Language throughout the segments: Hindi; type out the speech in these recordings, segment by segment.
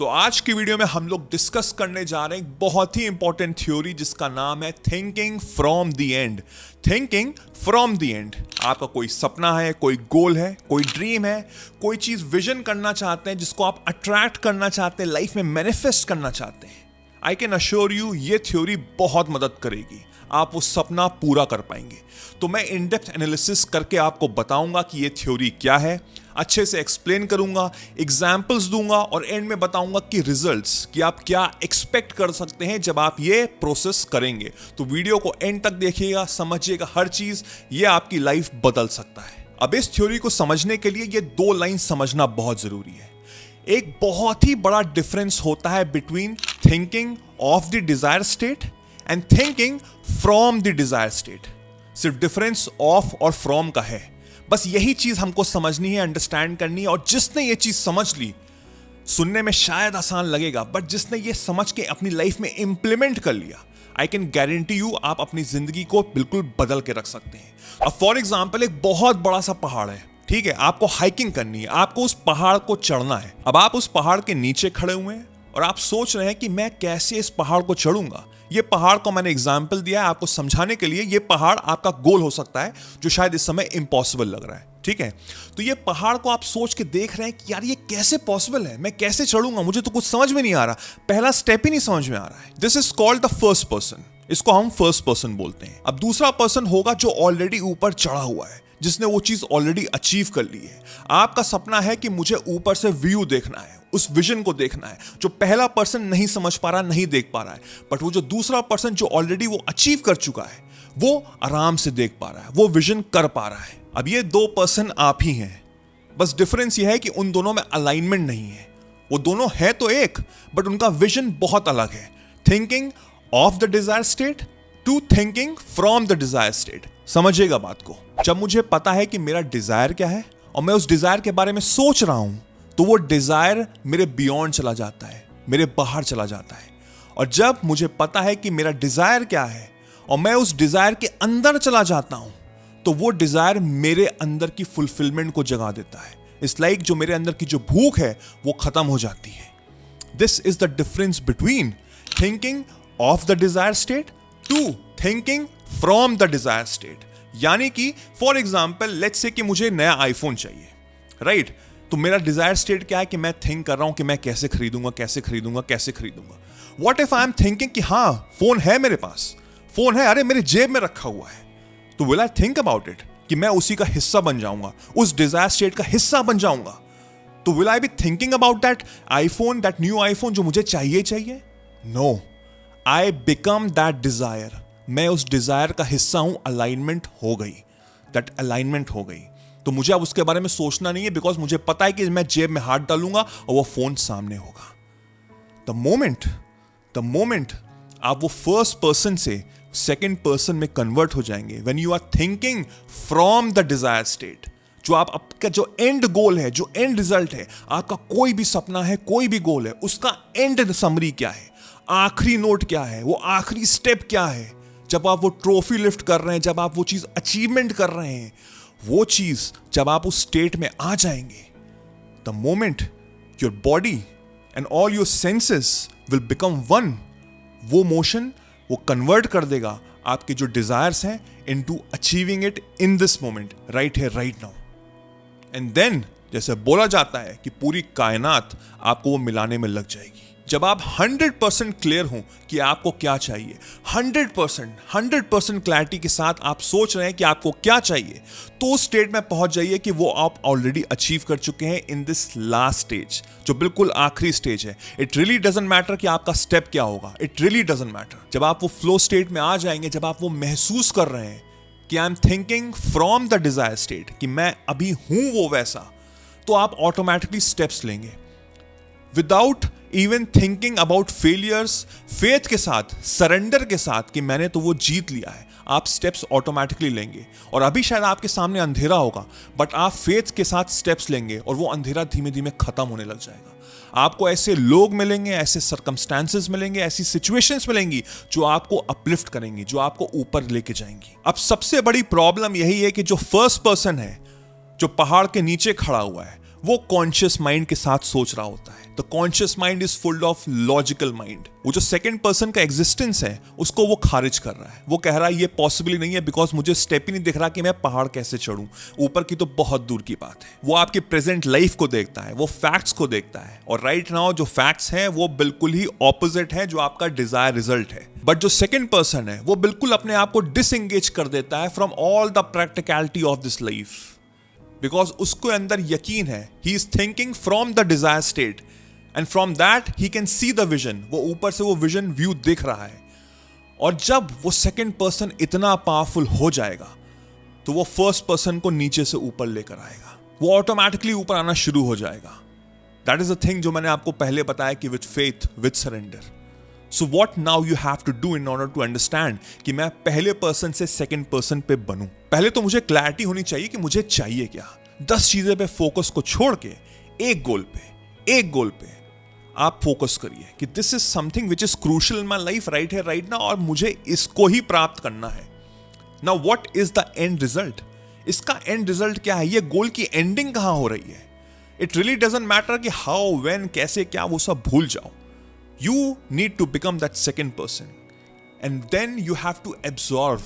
तो आज की वीडियो में हम लोग डिस्कस करने जा रहे हैं एक बहुत ही इंपॉर्टेंट थ्योरी जिसका नाम है thinking from the end. Thinking from the end. आपका कोई सपना है, कोई गोल है, कोई ड्रीम है, कोई चीज विजन करना चाहते हैं जिसको आप अट्रैक्ट करना चाहते हैं, लाइफ में मैनिफेस्ट करना चाहते हैं। आई कैन अश्योर यू ये थ्योरी बहुत मदद करेगी, आप वो सपना पूरा कर पाएंगे। तो मैं इन डेप्थ एनालिसिस करके आपको बताऊंगा कि ये थ्योरी क्या है, अच्छे से एक्सप्लेन करूंगा, एग्जाम्पल्स दूंगा और एंड में बताऊंगा कि रिजल्ट्स, कि आप क्या एक्सपेक्ट कर सकते हैं जब आप ये प्रोसेस करेंगे। तो वीडियो को एंड तक देखिएगा, समझिएगा हर चीज, ये आपकी लाइफ बदल सकता है। अब इस थ्योरी को समझने के लिए ये दो लाइन समझना बहुत जरूरी है। एक बहुत ही बड़ा डिफरेंस होता है between thinking of the desire state and thinking from the desire state. सिर्फ डिफरेंस ऑफ और फ्रॉम का है, बस यही चीज हमको समझनी है, अंडरस्टैंड करनी है। और जिसने ये चीज समझ ली, सुनने में शायद आसान लगेगा, बट जिसने ये समझ के अपनी लाइफ में इंप्लीमेंट कर लिया, आई कैन गारंटी यू आप अपनी जिंदगी को बिल्कुल बदल के रख सकते हैं। अब फॉर एग्जाम्पल एक बहुत बड़ा सा पहाड़ है, ठीक है, आपको हाइकिंग करनी है, आपको उस पहाड़ को चढ़ना है। अब आप उस पहाड़ के नीचे खड़े हुए हैं और आप सोच रहे हैं कि मैं कैसे इस पहाड़ को चढ़ूंगा। ये पहाड़ को मैंने एग्जाम्पल दिया है आपको समझाने के लिए। ये पहाड़ आपका गोल हो सकता है जो शायद इस समय इम्पॉसिबल लग रहा है, ठीक है। तो ये पहाड़ को आप सोच के देख रहे हैं कि यार ये कैसे पॉसिबल है, मैं कैसे चढ़ूंगा, मुझे तो कुछ समझ में नहीं आ रहा, पहला स्टेप ही नहीं समझ में आ रहा है। This is called the first person, इसको हम फर्स्ट पर्सन बोलते हैं। अब दूसरा पर्सन होगा जो ऑलरेडी ऊपर चढ़ा हुआ है, जिसने वो चीज ऑलरेडी अचीव कर ली है। आपका सपना है कि मुझे ऊपर से व्यू देखना है, उस विजन को देखना है जो पहला पर्सन नहीं समझ पा रहा, नहीं देख पा रहा है, बट वो जो दूसरा पर्सन जो ऑलरेडी वो अचीव कर चुका है, वो आराम से देख पा रहा है, वो विजन कर पा रहा है। अब ये दो पर्सन आप ही हैं, बस डिफरेंस ये है कि उन दोनों में अलाइनमेंट नहीं है। वो दोनों है तो एक, बट उनका विजन बहुत अलग है। Thinking of the desire state to thinking from the desire state. समझिएगा बात को। जब मुझे पता है कि मेरा डिजायर क्या है और मैं उस डिजायर के बारे में सोच रहा हूं, तो वो डिजायर मेरे बियॉन्ड चला जाता है, मेरे बाहर चला जाता है। और जब मुझे पता है कि मेरा डिजायर क्या है और मैं उस डिजायर के अंदर चला जाता हूं, तो वो डिजायर मेरे अंदर की फुलफिलमेंट को जगा देता है। इट्स लाइक जो मेरे अंदर की जो भूख है वो खत्म हो जाती है। This is the difference between thinking of the desire state to thinking from the desire state. यानी कि फॉर एग्जाम्पल लेट्स से कि मुझे नया आईफोन चाहिए, राइट? तो मेरा डिजायर स्टेट क्या है कि मैं थिंक कर रहा हूं कि मैं कैसे खरीदूंगा, कैसे खरीदूंगा, कैसे खरीदूंगा। What if I am thinking कि हाँ फोन है मेरे पास, फोन है, अरे मेरे जेब में रखा हुआ है, तो will I think about it कि मैं उसी का हिस्सा बन जाऊंगा, उस डिजायर स्टेट का हिस्सा बन जाऊंगा। तो will I be thinking about that iPhone, that new iPhone जो मुझे चाहिए? No, I become that desire. मैं उस डिजायर का हिस्सा हूं, अलाइनमेंट हो गई, दैट अलाइनमेंट हो गई। तो मुझे अब उसके बारे में सोचना नहीं है, बिकॉज मुझे पता है कि मैं जेब में हाथ डालूंगा और वो फोन सामने होगा। द मोमेंट आप वो फर्स्ट पर्सन से सेकेंड पर्सन में कन्वर्ट हो जाएंगे, when you are thinking from the desire state, जो आपका जो एंड गोल है, जो एंड रिजल्ट है, आपका कोई भी सपना है, कोई भी गोल है, उसका एंड समरी क्या है, आखिरी नोट क्या है, वो आखिरी स्टेप क्या है। जब आप वो ट्रॉफी लिफ्ट कर रहे हैं, जब आप वो चीज अचीवमेंट कर रहे हैं, वो चीज जब आप उस स्टेट में आ जाएंगे, the moment your body and all your senses will become one. वो मोशन वो कन्वर्ट कर देगा आपके जो डिजायर्स हैं into achieving it in this moment, right है, राइट नाउ। एंड देन जैसे बोला जाता है कि पूरी कायनात आपको वो मिलाने में लग जाएगी। जब आप 100% क्लियर हो कि आपको क्या चाहिए, 100% क्लैरिटी के साथ आप सोच रहे हैं कि आपको क्या चाहिए, तो उस स्टेट में पहुंच जाइए कि वो आप ऑलरेडी अचीव कर चुके हैं इन दिस लास्ट स्टेज, जो बिल्कुल आखिरी स्टेज है। इट रियली डजंट मैटर कि आपका स्टेप क्या होगा, इट रियली डजंट मैटर। जब आप वो फ्लो स्टेट में आ जाएंगे, जब आप वो महसूस कर रहे हैं कि आई am thinking from the desire state, कि मैं अभी हूं वो वैसा, तो आप ऑटोमेटिकली स्टेप्स लेंगे without even thinking about failures. Faith के साथ, सरेंडर के साथ कि मैंने तो वो जीत लिया है, आप स्टेप्स ऑटोमेटिकली लेंगे। और अभी शायद आपके सामने अंधेरा होगा, बट आप फेथ के साथ स्टेप्स लेंगे और वो अंधेरा धीमे धीमे खत्म होने लग जाएगा। आपको ऐसे लोग मिलेंगे, ऐसे सर्कमस्टांसेस मिलेंगे, ऐसी सिचुएशंस मिलेंगी जो आपको अपलिफ्ट करेंगी, जो आपको ऊपर लेके जाएंगी। अब सबसे बड़ी प्रॉब्लम यही है कि जो फर्स्ट पर्सन है, जो पहाड़ के नीचे खड़ा हुआ है, वो कॉन्शियस माइंड के साथ सोच रहा होता है। The conscious mind is full of logical mind. वो जो सेकंड पर्सन का एग्जिस्टेंस है उसको वो खारिज कर रहा है। वो कह रहा है ये पॉसिबल नहीं है, बिकॉज मुझे स्टेप ही नहीं दिख रहा कि मैं पहाड़ कैसे चढ़ूं, ऊपर की तो बहुत दूर की बात है। वो आपकी प्रेजेंट लाइफ को देखता है, वो फैक्ट्स को देखता है, और राइट नाउ जो फैक्ट्स हैं वो बिल्कुल ही ऑपोजिट है जो आपका डिजायर रिजल्ट है। बट जो सेकंड पर्सन है वो बिल्कुल अपने आप को डिसएंगेज कर देता है from all the practicality of this life, because उसको अंदर यकीन है, he is thinking from the desire state and from that he can see the vision. वो ऊपर से वो विजन व्यू दिख रहा है। और जब वो सेकंड पर्सन इतना पावरफुल हो जाएगा तो वो फर्स्ट पर्सन को नीचे से ऊपर लेकर आएगा, वो ऑटोमेटिकली ऊपर आना शुरू हो जाएगा। दैट इज अ थिंग जो मैंने आपको पहले बताया कि with faith, with surrender. So what now you have to do in order to understand कि मैं पहले पर्सन से सेकंड पर्सन पे बनूं। पहले तो मुझे क्लैरिटी होनी चाहिए कि मुझे चाहिए क्या। 10 चीजें पे फोकस को छोड़ के एक गोल पे आप फोकस करिए कि this is something which is crucial in my life right है राइट नाउ, और मुझे इसको ही प्राप्त करना है। Now what is the end result? इसका एंड रिजल्ट क्या है? ये गोल की एंडिंग कहां हो रही है? इट रियली डजंट मैटर कि हाउ, व्हेन, कैसे, क्या, वो सब भूल जाओ। You need to become that second person, and then you have to absorb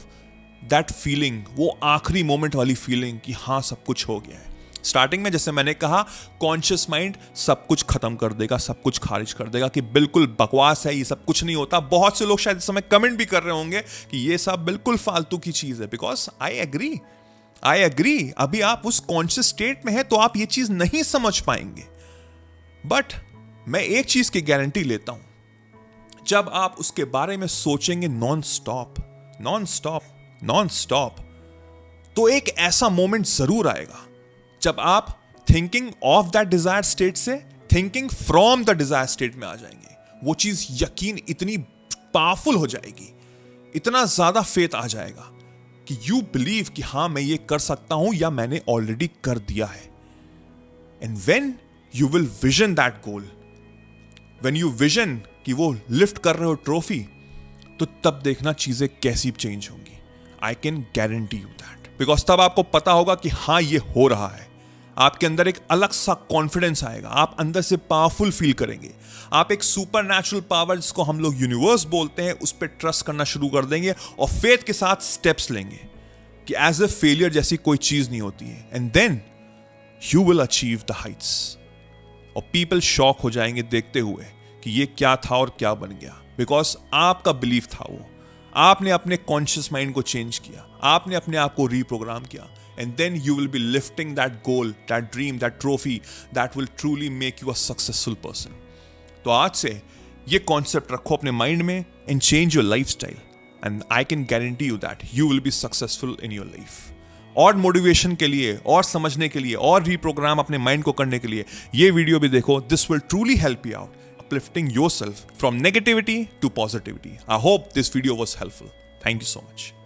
that feeling, वो आखिरी मोमेंट वाली फीलिंग कि हाँ सब कुछ हो गया है। स्टार्टिंग में जैसे मैंने कहा, कॉन्शियस माइंड सब कुछ खत्म कर देगा, सब कुछ खारिज कर देगा कि बिल्कुल बकवास है, ये सब कुछ नहीं होता। बहुत से लोग शायद इस समय कमेंट भी कर रहे होंगे कि ये सब बिल्कुल फालतू की चीज है, बिकॉज आई एग्री। अभी आप उस कॉन्शियस स्टेट में है तो आप ये चीज नहीं समझ पाएंगे। बट मैं एक चीज की गारंटी लेता हूं, जब आप उसके बारे में सोचेंगे नॉन स्टॉप, तो एक ऐसा मोमेंट जरूर आएगा जब आप thinking of that desire state से thinking from the desire state में आ जाएंगे। वो चीज यकीन इतनी पावरफुल हो जाएगी, इतना ज्यादा फेथ आ जाएगा कि यू बिलीव कि हाँ मैं ये कर सकता हूं या मैंने ऑलरेडी कर दिया है। And when you will vision that goal, when you vision कि वो लिफ्ट कर रहे हो ट्रॉफी, तो तब देखना चीजें कैसी चेंज होंगी। आई can guarantee you that, because तब आपको पता होगा कि हाँ ये हो रहा है। आपके अंदर एक अलग सा कॉन्फिडेंस आएगा, आप अंदर से पावरफुल फील करेंगे। आप एक सुपर नेचुरल पावर, जिसको हम लोग यूनिवर्स बोलते हैं, उस पर ट्रस्ट करना शुरू कर देंगे और फेथ के साथ स्टेप्स लेंगे कि एज ए फेलियर जैसी कोई चीज नहीं होती है। And then you will achieve the heights, और पीपल शॉक हो जाएंगे देखते हुए कि ये क्या था और क्या बन गया, बिकॉज आपका बिलीफ था वो। आपने अपने कॉन्शियस माइंड को चेंज किया, आपने अपने आप को रीप्रोग्राम किया, and then you will be lifting that goal, that dream, that trophy that will truly make you a successful person. तो आज से ये कॉन्सेप्ट रखो अपने माइंड में and change your lifestyle, and I can guarantee you that you will be successful in your life. और मोटिवेशन के लिए, और समझने के लिए, और रीप्रोग्राम अपने माइंड को करने के लिए ये वीडियो भी देखो। This will truly help you out uplifting yourself from negativity to positivity. I hope this video was helpful. Thank you so much.